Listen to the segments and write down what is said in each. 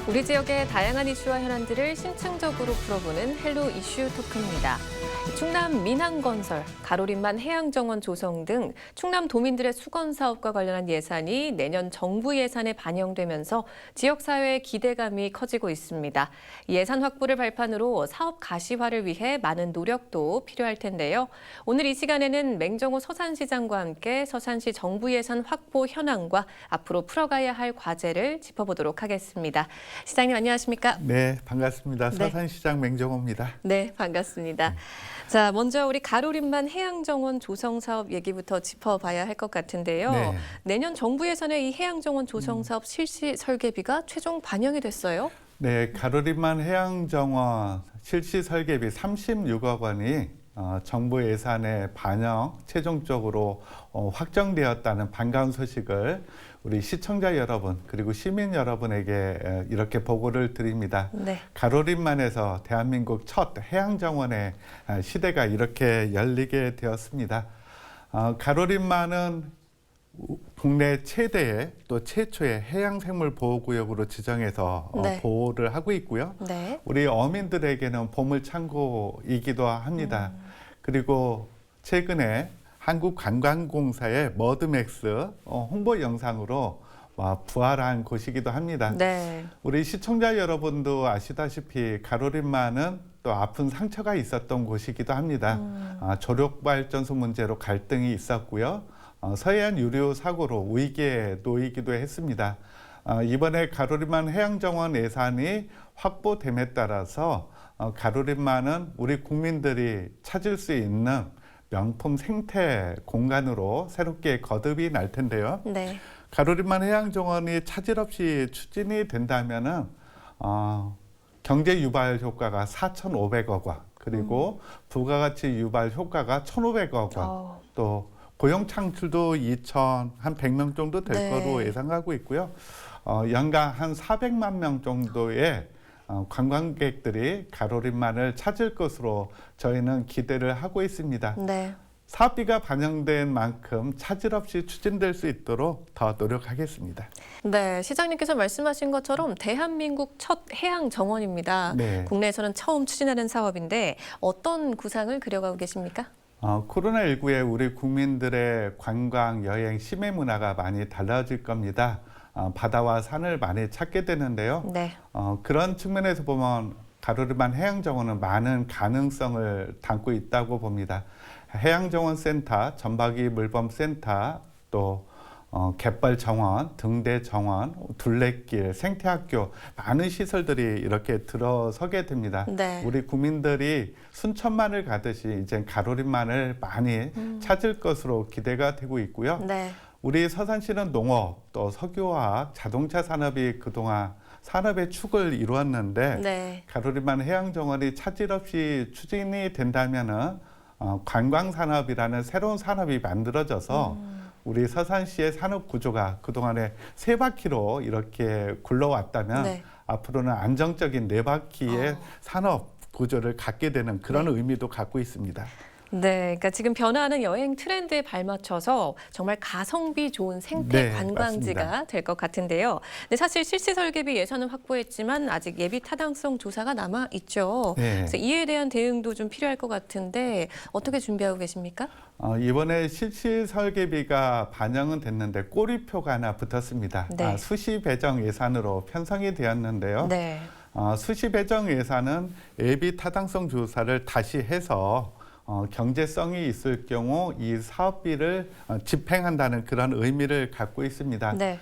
우리 지역의 다양한 이슈와 현안들을 심층적으로 풀어보는 헬로 이슈 토크입니다. 충남 민항건설, 가로림만 해양정원 조성 등 충남 도민들의 수건 사업과 관련한 예산이 내년 정부 예산에 반영되면서 지역사회의 기대감이 커지고 있습니다. 예산 확보를 발판으로 사업 가시화를 위해 많은 노력도 필요할 텐데요. 오늘 이 시간에는 맹정호 서산시장과 함께 서산시 정부 예산 확보 현황과 앞으로 풀어가야 할 과제를 짚어보도록 하겠습니다. 시장님 안녕하십니까? 네, 반갑습니다. 네. 서산시장 맹정호입니다. 네, 반갑습니다. 자, 먼저 우리 가로림만 해양정원 조성 사업 얘기부터 짚어봐야 할 것 같은데요. 네. 내년 정부 예산에 이 해양정원 조성 사업 실시 설계비가 최종 반영이 됐어요. 네, 가로림만 해양정원 실시 설계비 36억 원이 정부 예산에 반영 최종적으로 확정되었다는 반가운 소식을 우리 시청자 여러분 그리고 시민 여러분에게 이렇게 보고를 드립니다. 네. 가로림만에서 대한민국 첫 해양정원의 시대가 이렇게 열리게 되었습니다. 가로림만은 국내 최대의 또 최초의 해양생물보호구역으로 지정해서 네. 보호를 하고 있고요. 네. 우리 어민들에게는 보물창고이기도 합니다. 그리고 최근에 한국관광공사의 머드맥스 홍보 영상으로 부활한 곳이기도 합니다. 네. 우리 시청자 여러분도 아시다시피 가로림만은 또 아픈 상처가 있었던 곳이기도 합니다. 조력발전소 문제로 갈등이 있었고요. 서해안 유류 사고로 위기에 놓이기도 했습니다. 이번에 가로림만 해양정원 예산이 확보됨에 따라서 가로림만은 우리 국민들이 찾을 수 있는 명품 생태 공간으로 새롭게 거듭이 날 텐데요. 네. 가로림만 해양정원이 차질 없이 추진이 된다면은 경제 유발 효과가 4,500억 원, 그리고 부가가치 유발 효과가 1,500억 원, 또 고용 창출도 100명 정도 될 네. 거로 예상하고 있고요. 연간 한 400만 명 정도의 관광객들이 가로림만을 찾을 것으로 저희는 기대를 하고 있습니다. 네. 사업비가 반영된 만큼 차질 없이 추진될 수 있도록 더 노력하겠습니다. 네, 시장님께서 말씀하신 것처럼 대한민국 첫 해양 정원입니다. 네. 국내에서는 처음 추진하는 사업인데 어떤 구상을 그려가고 계십니까? 코로나19에 우리 국민들의 관광, 여행, 시내 문화가 많이 달라질 겁니다. 바다와 산을 많이 찾게 되는데요. 네. 그런 측면에서 보면 가로림만 해양정원은 많은 가능성을 담고 있다고 봅니다. 해양정원센터, 전박이 물범센터, 또 갯벌정원, 등대정원, 둘레길, 생태학교 많은 시설들이 이렇게 들어서게 됩니다. 네. 우리 국민들이 순천만을 가듯이 이제 가로림만을 많이 찾을 것으로 기대가 되고 있고요. 네. 우리 서산시는 농업, 또 석유화학, 자동차 산업이 그동안 산업의 축을 이루었는데 네. 가로림만 해양정원이 차질 없이 추진이 된다면은 관광산업이라는 새로운 산업이 만들어져서 우리 서산시의 산업 구조가 그동안에 세 바퀴로 이렇게 굴러왔다면 네. 앞으로는 안정적인 네 바퀴의 산업 구조를 갖게 되는 그런 의미도 갖고 있습니다. 네, 그러니까 지금 변화하는 여행 트렌드에 발맞춰서 정말 가성비 좋은 생태 네, 관광지가 될 것 같은데요. 근데 사실 실시 설계비 예산은 확보했지만 아직 예비 타당성 조사가 남아 있죠. 네. 그래서 이에 대한 대응도 좀 필요할 것 같은데 어떻게 준비하고 계십니까? 이번에 실시 설계비가 반영은 됐는데 꼬리표가 하나 붙었습니다. 네. 수시 배정 예산으로 편성이 되었는데요. 네. 수시 배정 예산은 예비 타당성 조사를 다시 해서 경제성이 있을 경우 이 사업비를 집행한다는 그런 의미를 갖고 있습니다. 네.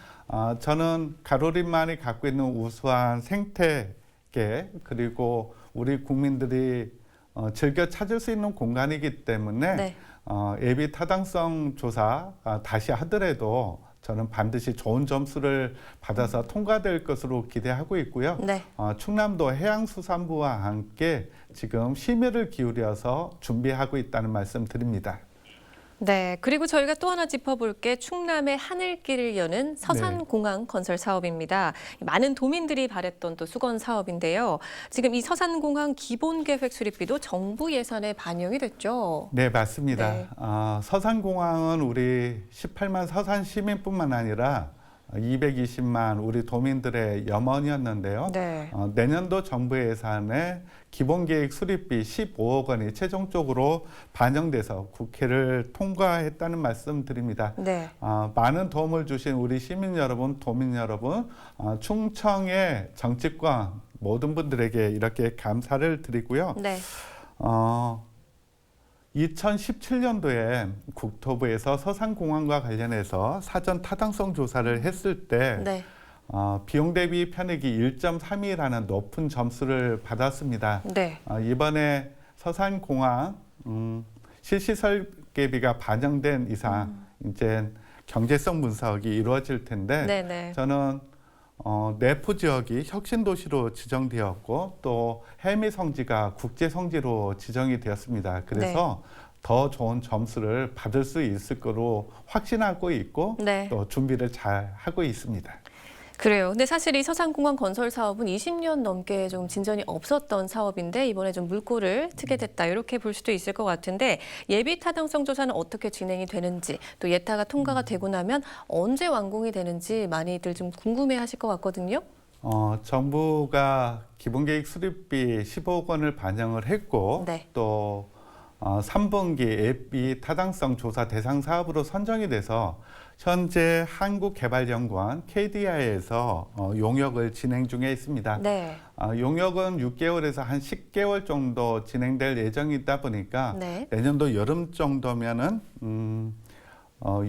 저는 가로림만이 갖고 있는 우수한 생태계 그리고 우리 국민들이 즐겨 찾을 수 있는 공간이기 때문에 네. 예비 타당성 조사 다시 하더라도 저는 반드시 좋은 점수를 받아서 통과될 것으로 기대하고 있고요. 네. 충남도 해양수산부와 함께 지금 심혈을 기울여서 준비하고 있다는 말씀 드립니다. 네, 그리고 저희가 또 하나 짚어볼 게 충남의 하늘길을 여는 서산공항 건설 사업입니다. 많은 도민들이 바랬던 또 수건 사업인데요. 지금 이 서산공항 기본계획 수립비도 정부 예산에 반영이 됐죠. 네, 맞습니다. 네. 서산공항은 우리 18만 서산 시민뿐만 아니라 220만 우리 도민들의 염원이었는데요. 네. 내년도 정부 예산에 기본계획 수립비 15억 원이 최종적으로 반영돼서 국회를 통과했다는 말씀 드립니다. 네. 많은 도움을 주신 우리 시민 여러분, 도민 여러분, 충청의 정치권 모든 분들에게 이렇게 감사를 드리고요. 네. 2017년도에 국토부에서 서산공항과 관련해서 사전 타당성 조사를 했을 때 네. 비용 대비 편익이 1.32라는 높은 점수를 받았습니다. 네. 이번에 서산공항 실시 설계비가 반영된 이상 이제 경제성 분석이 이루어질 텐데 네네. 저는 내포 지역이 혁신 도시로 지정되었고 또 helmi 성지가 국제 성지로 지정이 되었습니다. 그래서 더 좋은 점수를 받을 수 있을 거로 확신하고 있고 네. 또 준비를 잘 하고 있습니다. 그래요. 근데 사실 이 서산공항 건설 사업은 20년 넘게 좀 진전이 없었던 사업인데 이번에 좀 물꼬를 트게 됐다. 이렇게 볼 수도 있을 것 같은데 예비 타당성 조사는 어떻게 진행이 되는지 또 예타가 통과가 되고 나면 언제 완공이 되는지 많이들 좀 궁금해하실 것 같거든요. 정부가 기본계획 수립비 15억 원을 반영을 했고 네. 또 3분기 예비 타당성 조사 대상 사업으로 선정이 돼서 현재 한국개발연구원 KDI에서 용역을 진행 중에 있습니다. 네. 용역은 6개월에서 한 10개월 정도 진행될 예정이다 보니까 네. 내년도 여름 정도면은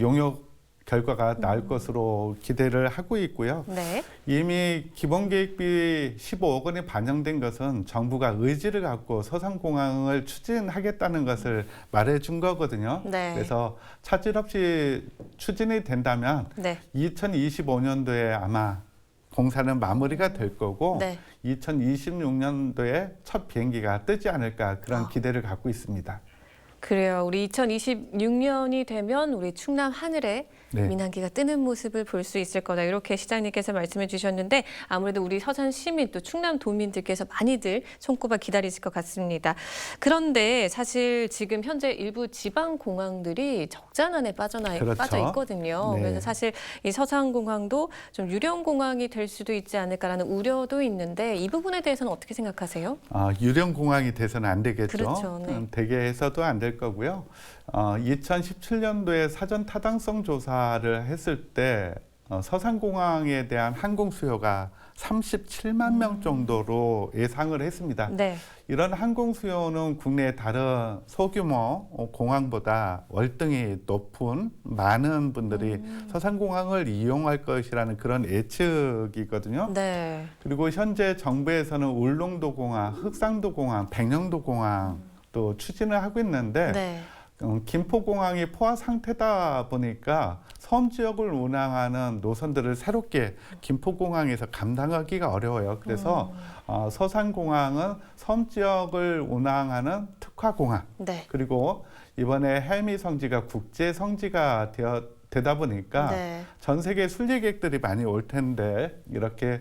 용역 결과가 나올 것으로 기대를 하고 있고요. 네. 이미 기본계획비 15억 원이 반영된 것은 정부가 의지를 갖고 서산공항을 추진하겠다는 것을 말해준 거거든요. 네. 그래서 차질 없이 추진이 된다면 네. 2025년도에 아마 공사는 마무리가 될 거고 네. 2026년도에 첫 비행기가 뜨지 않을까 그런 기대를 갖고 있습니다. 그래요. 우리 2026년이 되면 우리 충남 하늘에 네. 민항기가 뜨는 모습을 볼 수 있을 거다. 이렇게 시장님께서 말씀해 주셨는데 아무래도 우리 서산 시민 또 충남 도민들께서 많이들 손꼽아 기다리실 것 같습니다. 그런데 사실 지금 현재 일부 지방 공항들이 적자난에 빠져 그렇죠. 있거든요. 네. 그래서 사실 이 서산공항도 좀 유령 공항이 될 수도 있지 않을까라는 우려도 있는데 이 부분에 대해서는 어떻게 생각하세요? 유령 공항이 돼서는 안 되겠죠. 그렇죠. 네. 되게 해서도 안 될 거고요. 2017년도에 사전 타당성 조사를 했을 때 서산공항에 대한 항공 수요가 37만 명 정도로 예상을 했습니다. 네. 이런 항공 수요는 국내 다른 소규모 공항보다 월등히 높은 많은 분들이 서산공항을 이용할 것이라는 그런 예측이거든요. 네. 그리고 현재 정부에서는 울릉도 공항, 흑상도 공항, 백령도 공항 또 추진을 하고 있는데 네. 김포공항이 포화 상태다 보니까 섬 지역을 운항하는 노선들을 새롭게 김포공항에서 감당하기가 어려워요. 그래서 서산공항은 섬 지역을 운항하는 특화공항. 네. 그리고 이번에 helmi 성지가 국제 성지가 되다 보니까 네. 전 세계 순례객들이 많이 올 텐데 이렇게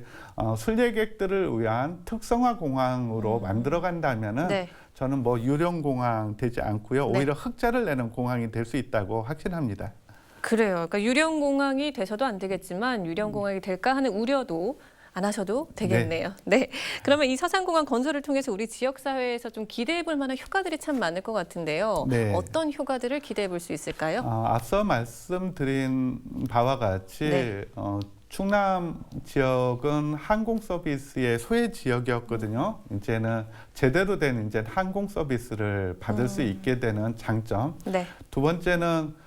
순례객들을 위한 특성화 공항으로 만들어 간다면은 네. 저는 뭐 유령 공항 되지 않고요. 네. 오히려 흑자를 내는 공항이 될 수 있다고 확신합니다. 그래요. 그러니까 유령 공항이 돼서도 안 되겠지만 유령 공항이 될까 하는 우려도 안 하셔도 되겠네요. 네. 그러면 이 서산공항 건설을 통해서 우리 지역 사회에서 좀 기대해 볼 만한 효과들이 참 많을 것 같은데요. 네. 어떤 효과들을 기대해 볼 수 있을까요? 앞서 말씀드린 바와 같이 네. 충남 지역은 항공 서비스의 소외 지역이었거든요. 이제는 제대로 된 이제 항공 서비스를 받을 수 있게 되는 장점. 네. 두 번째는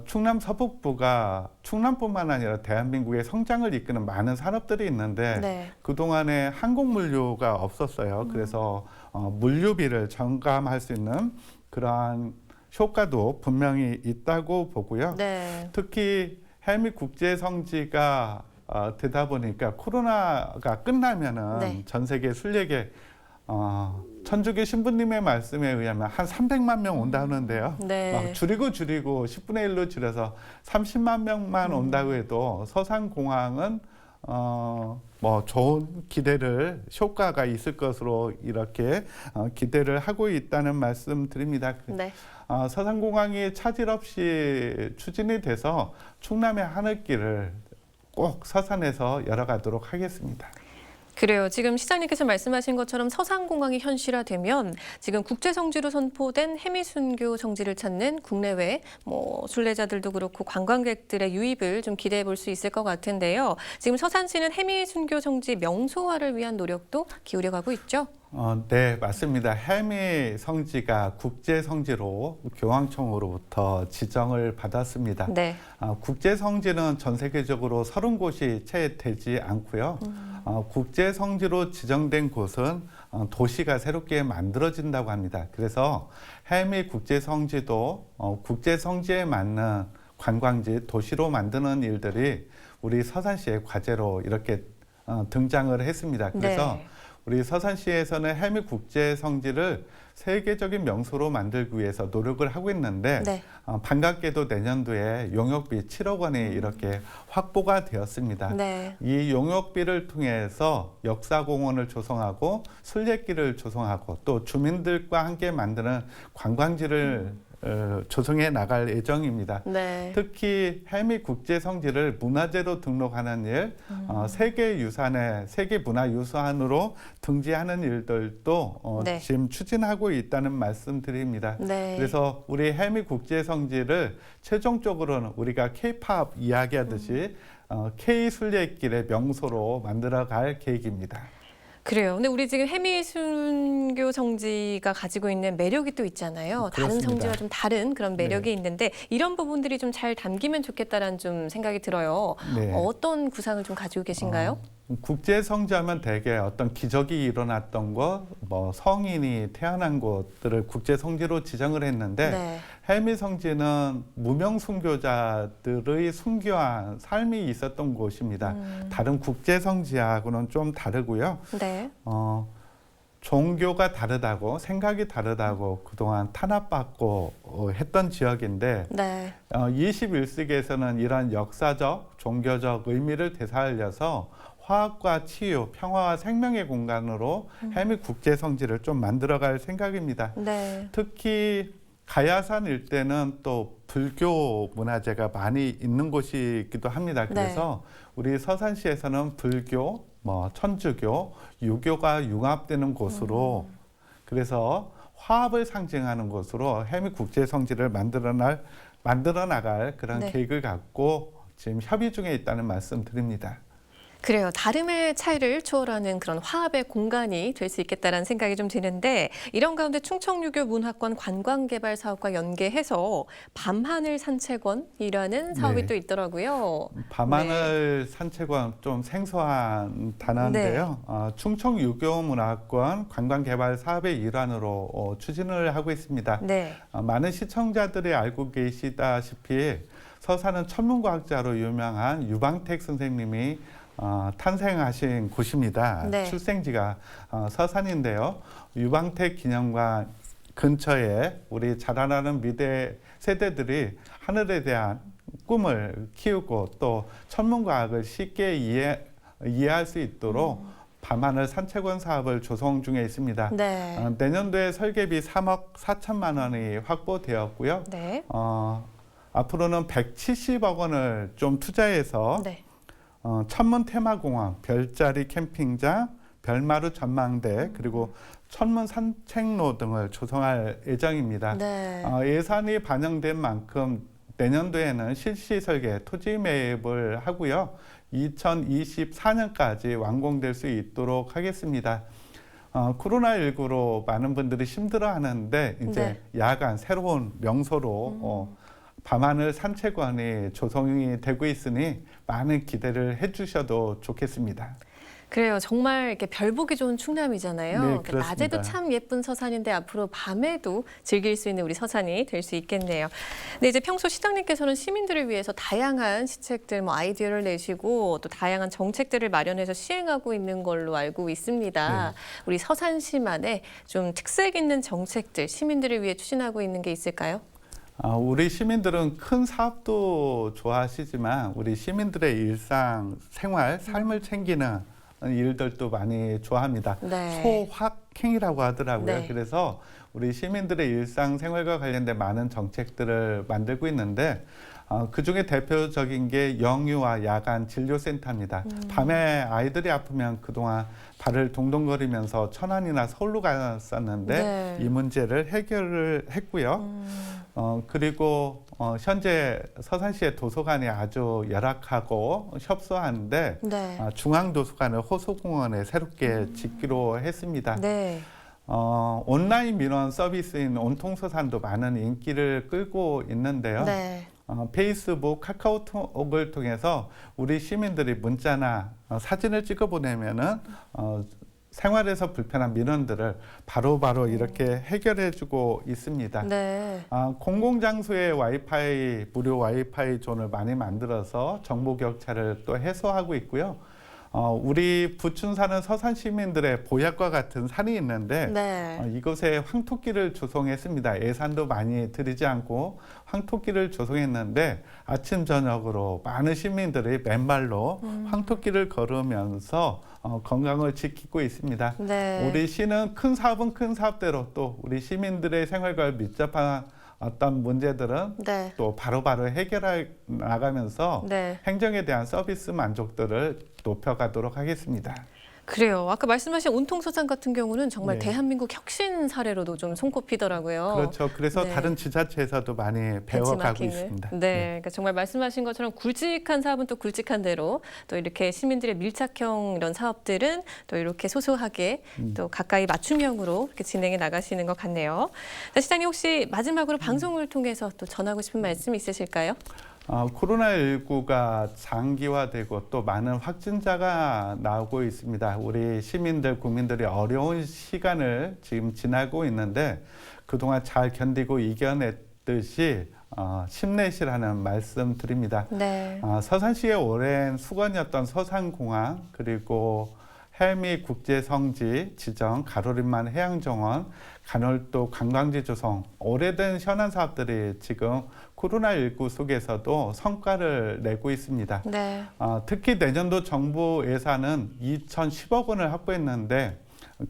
충남 서북부가 충남뿐만 아니라 대한민국의 성장을 이끄는 많은 산업들이 있는데 네. 그동안에 항공 물류가 없었어요. 그래서 물류비를 절감할 수 있는 그러한 효과도 분명히 있다고 보고요. 네. 특히 helmi 국제 성지가 되다 보니까 코로나가 끝나면은 네. 전 세계 순례객 천주교 신부님의 말씀에 의하면 한 300만 명 온다는데요. 네. 막 줄이고 10분의 1로 줄여서 30만 명만 온다고 해도 서산공항은 뭐 좋은 기대를 효과가 있을 것으로 이렇게 기대를 하고 있다는 말씀 드립니다. 네. 서산공항이 차질 없이 추진이 돼서 충남의 하늘길을 꼭 서산에서 열어가도록 하겠습니다. 그래요. 지금 시장님께서 말씀하신 것처럼 서산공항이 현실화되면 지금 국제성지로 선포된 해미순교 성지를 찾는 국내외 순례자들도 그렇고 관광객들의 유입을 좀 기대해 볼 수 있을 것 같은데요. 지금 서산시는 해미순교 성지 명소화를 위한 노력도 기울여가고 있죠. 네, 맞습니다. 해미 성지가 국제 성지로 교황청으로부터 지정을 받았습니다. 네. 국제 성지는 전 세계적으로 30곳이 채 되지 않고요. 국제 성지로 지정된 곳은 도시가 새롭게 만들어진다고 합니다. 그래서 해미 국제 성지도 국제 성지에 맞는 관광지, 도시로 만드는 일들이 우리 서산시의 과제로 이렇게 등장을 했습니다. 그래서 네. 우리 서산시에서는 해미 국제 성지를 세계적인 명소로 만들기 위해서 노력을 하고 있는데 네. 반갑게도 내년도에 용역비 7억 원이 이렇게 확보가 되었습니다. 네. 이 용역비를 통해서 역사공원을 조성하고 순례길을 조성하고 또 주민들과 함께 만드는 관광지를 조성해 나갈 예정입니다. 네. 특히 해미 국제 성지를 문화재로 등록하는 일, 세계문화유산으로 등재하는 일들도 네. 지금 추진하고 있다는 말씀드립니다. 네. 그래서 우리 해미 국제 성지를 최종적으로는 우리가 K-팝 이야기하듯이 K 순례길의 명소로 만들어갈 계획입니다. 그래요. 근데 우리 지금 해미순교 성지가 가지고 있는 매력이 또 있잖아요. 다른 그렇습니다. 성지와 좀 다른 그런 매력이 네. 있는데 이런 부분들이 좀 잘 담기면 좋겠다라는 좀 생각이 들어요. 네. 어떤 구상을 좀 가지고 계신가요? 국제 성지하면 대개 어떤 기적이 일어났던 곳, 성인이 태어난 곳들을 국제 성지로 지정을 했는데 네. 해미 성지는 무명 순교자들의 순교한 삶이 있었던 곳입니다. 다른 국제 성지하고는 좀 다르고요. 네. 종교가 다르다고 생각이 다르다고 그동안 탄압받고 했던 지역인데 네. 21세기에서는 이런 역사적, 종교적 의미를 되살려서 화학과 치유, 평화와 생명의 공간으로 해미 국제 성지를 좀 만들어갈 생각입니다. 네. 특히 가야산 일대는 또 불교 문화재가 많이 있는 곳이기도 합니다. 그래서 우리 서산시에서는 불교, 천주교, 유교가 융합되는 곳으로 그래서 화합을 상징하는 곳으로 해미 국제 성지를 만들어 나갈 그런 네. 계획을 갖고 지금 협의 중에 있다는 말씀 드립니다. 그래요. 다름의 차이를 초월하는 그런 화합의 공간이 될 수 있겠다라는 생각이 좀 드는데 이런 가운데 충청유교 문화권 관광개발 사업과 연계해서 밤하늘 산책원이라는 사업이 네. 또 있더라고요. 밤하늘 산책원 좀 생소한 단어인데요. 충청유교 문화권 관광개발 사업의 일환으로 추진을 하고 있습니다. 네. 많은 시청자들이 알고 계시다시피 서산은 천문과학자로 유명한 유방택 선생님이 탄생하신 곳입니다. 네. 출생지가 서산인데요. 유방택 기념관 근처에 우리 자라나는 미래 세대들이 하늘에 대한 꿈을 키우고 또 천문과학을 쉽게 이해할 수 있도록 밤하늘 산책원 사업을 조성 중에 있습니다. 네. 내년도에 설계비 3억 4천만 원이 확보되었고요. 네. 앞으로는 170억 원을 좀 투자해서 네. 천문 테마공원, 별자리 캠핑장, 별마루 전망대 그리고 천문 산책로 등을 조성할 예정입니다. 네. 예산이 반영된 만큼 내년도에는 실시 설계, 토지 매입을 하고요. 2024년까지 완공될 수 있도록 하겠습니다. 코로나19로 많은 분들이 힘들어하는데 이제 야간 새로운 명소로 밤하늘 산책원이 조성이 되고 있으니 많은 기대를 해주셔도 좋겠습니다. 그래요. 정말 이렇게 별 보기 좋은 충남이잖아요. 네, 그러니까 그렇습니다. 낮에도 참 예쁜 서산인데 앞으로 밤에도 즐길 수 있는 우리 서산이 될 수 있겠네요. 근데 이제 평소 시장님께서는 시민들을 위해서 다양한 시책들, 아이디어를 내시고 또 다양한 정책들을 마련해서 시행하고 있는 걸로 알고 있습니다. 네. 우리 서산시만의 좀 특색 있는 정책들, 시민들을 위해 추진하고 있는 게 있을까요? 우리 시민들은 큰 사업도 좋아하시지만 우리 시민들의 일상, 생활, 삶을 챙기는 일들도 많이 좋아합니다. 네. 소확행이라고 하더라고요. 네. 그래서 우리 시민들의 일상 생활과 관련된 많은 정책들을 만들고 있는데 그중에 대표적인 게 영유아 야간 진료센터입니다. 밤에 아이들이 아프면 그동안 발을 동동거리면서 천안이나 서울로 갔었는데 네. 이 문제를 해결을 했고요. 그리고 현재 서산시의 도서관이 아주 열악하고 협소한데 네. 중앙도서관을 호수공원에 새롭게 짓기로 했습니다. 네. 온라인 민원 서비스인 온통서산도 많은 인기를 끌고 있는데요. 네. 페이스북, 카카오톡을 통해서 우리 시민들이 문자나 사진을 찍어 보내면은 생활에서 불편한 민원들을 바로바로 이렇게 해결해주고 있습니다. 네. 공공장소에 와이파이, 무료 와이파이 존을 많이 만들어서 정보 격차를 또 해소하고 있고요. 우리 부춘 사는 서산 시민들의 보약과 같은 산이 있는데 네. 이곳에 황토끼를 조성했습니다. 예산도 많이 들이지 않고 황토끼를 조성했는데 아침 저녁으로 많은 시민들이 맨발로 황토끼를 걸으면서 건강을 지키고 있습니다. 네. 우리 시는 큰 사업은 큰 사업대로 또 우리 시민들의 생활과 밀접한 어떤 문제들은 네. 또 바로바로 해결해 나가면서 네. 행정에 대한 서비스 만족도를 높여가도록 하겠습니다. 그래요. 아까 말씀하신 온통서산 같은 경우는 정말 네. 대한민국 혁신 사례로도 좀 손꼽히더라고요. 그렇죠. 그래서 네. 다른 지자체에서도 많이 배워가고 벤치마킹을. 있습니다. 네. 그러니까 정말 말씀하신 것처럼 굵직한 사업은 또 굵직한 대로 또 이렇게 시민들의 밀착형 이런 사업들은 또 이렇게 소소하게 또 가까이 맞춤형으로 이렇게 진행해 나가시는 것 같네요. 자, 시장님 혹시 마지막으로 방송을 통해서 또 전하고 싶은 말씀 있으실까요? 코로나19가 장기화되고 또 많은 확진자가 나오고 있습니다. 우리 시민들, 국민들이 어려운 시간을 지금 지나고 있는데 그동안 잘 견디고 이겨냈듯이 힘내시라는 말씀 드립니다. 네. 서산시의 오랜 수건이었던 서산공항 그리고 헬미 국제성지 지정, 가로림만 해양정원, 간월도 관광지 조성, 오래된 현안 사업들이 지금 코로나19 속에서도 성과를 내고 있습니다. 네. 특히 내년도 정부 예산은 2,010억 원을 확보했는데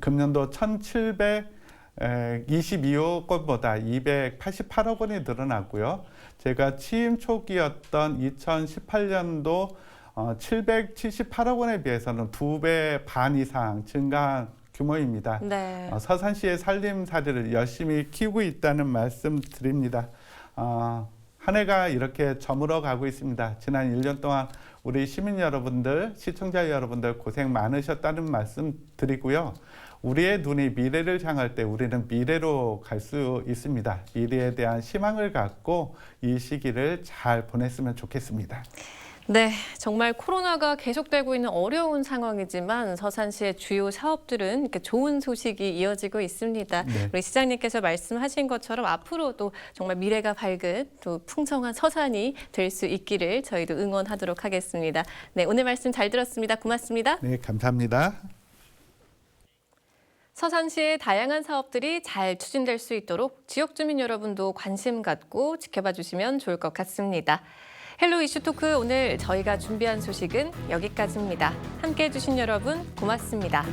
금년도 1,722억 원보다 288억 원이 늘어났고요. 제가 취임 초기였던 2018년도 778억 원에 비해서는 2배 반 이상 증가한 규모입니다. 네. 서산시의 살림살이를 열심히 키우고 있다는 말씀 드립니다. 한 해가 이렇게 저물어 가고 있습니다. 지난 1년 동안 우리 시민 여러분들, 시청자 여러분들 고생 많으셨다는 말씀 드리고요. 우리의 눈이 미래를 향할 때 우리는 미래로 갈 수 있습니다. 미래에 대한 희망을 갖고 이 시기를 잘 보냈으면 좋겠습니다. 네, 정말 코로나가 계속되고 있는 어려운 상황이지만 서산시의 주요 사업들은 이렇게 좋은 소식이 이어지고 있습니다. 네. 우리 시장님께서 말씀하신 것처럼 앞으로도 정말 미래가 밝은 또 풍성한 서산이 될 수 있기를 저희도 응원하도록 하겠습니다. 네, 오늘 말씀 잘 들었습니다. 고맙습니다. 네, 감사합니다. 서산시의 다양한 사업들이 잘 추진될 수 있도록 지역 주민 여러분도 관심 갖고 지켜봐 주시면 좋을 것 같습니다. 헬로 이슈 토크 오늘 저희가 준비한 소식은 여기까지입니다. 함께해 주신 여러분 고맙습니다.